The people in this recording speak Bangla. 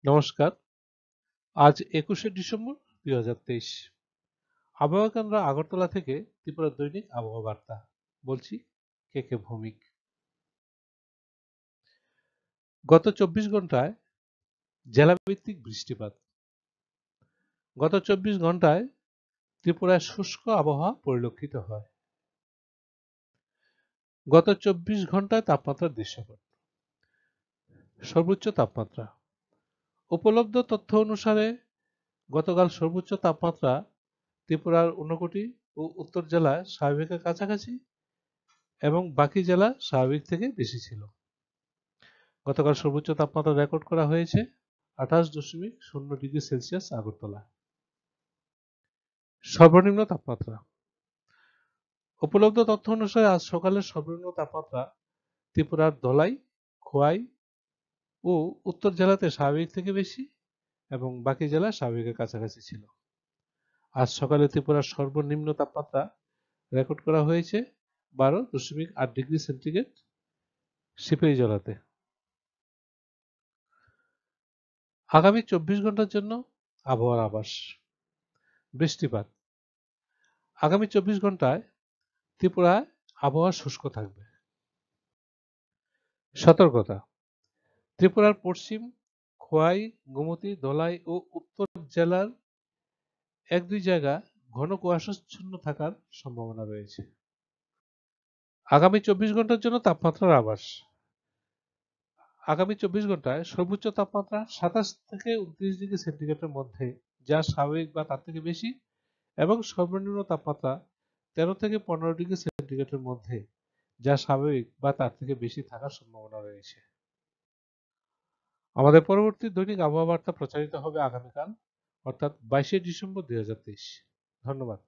নমস্কার। আজ ২১শে ডিসেম্বর ২০২৩। আবহাওয়া কেন্দ্র আগরতলা থেকে ত্রিপুরা দৈনিক আবহাওয়া বার্তা। বলছি কে ভৌমিক। গত ২৪ ঘন্টায় জেলাভিত্তিক বৃষ্টিপাত। গত ২৪ ঘন্টায় ত্রিপুরায় শুষ্ক আবহাওয়া পরিলক্ষিত হয়। গত ২৪ ঘন্টায় তাপমাত্রার দৃশ্যপট। সর্বোচ্চ তাপমাত্রা। উপলব্ধ তথ্য অনুসারে গতকাল সর্বোচ্চ তাপমাত্রা ত্রিপুরার ঊনকোটি ও উত্তর জেলায় স্বাভাবিকের কাছাকাছি এবং বাকি জেলা স্বাভাবিক থেকে বেশি ছিল। গতকাল সর্বোচ্চ তাপমাত্রা রেকর্ড করা হয়েছে ২৮.০ ডিগ্রি সেলসিয়াস আগরতলা। সর্বনিম্ন তাপমাত্রা। উপলব্ধ তথ্য অনুসারে আজ সকালের সর্বনিম্ন তাপমাত্রা ত্রিপুরার ধলাই, খোয়াই ও উত্তর জেলাতে স্বাভাবিক থেকে বেশি এবং বাকি জেলা স্বাভাবিকের কাছাকাছি ছিল। আজ সকালে ত্রিপুরার সর্বনিম্ন তাপমাত্রা রেকর্ড করা হয়েছে ১২.৮ ডিগ্রি সেন্টিগ্রেড সিপাহীজলাতে। আগামী ২৪ ঘন্টার জন্য আবহাওয়ার আভাস। বৃষ্টিপাত। আগামী ২৪ ঘন্টায় ত্রিপুরায় আবহাওয়া শুষ্ক থাকবে। সতর্কতা। ত্রিপুরার পশ্চিম, খোয়াই, গোমতী, ধলাই ও উত্তর জেলার ১-২ জায়গায় ঘন কুয়াশাচ্ছন্ন থাকার সম্ভাবনা রয়েছে। আগামী ২৪ ঘন্টার জন্য তাপমাত্রার আভাস। আগামী ২৪ ঘন্টায় সর্বোচ্চ তাপমাত্রা ২৭ থেকে ২৯ ডিগ্রি সেন্টিগ্রেডের মধ্যে, যা স্বাভাবিক বা তার থেকে বেশি, এবং সর্বনিম্ন তাপমাত্রা ১৩ থেকে ১৫ ডিগ্রি সেন্টিগ্রেডের মধ্যে, যা স্বাভাবিক বা তার থেকে বেশি থাকার সম্ভাবনা রয়েছে। আমাদের পরবর্তী দৈনিক আবহাওয়া বার্তা প্রচারিত হবে আগামীকাল, অর্থাৎ ২২শে ডিসেম্বর ২০২৩। ধন্যবাদ।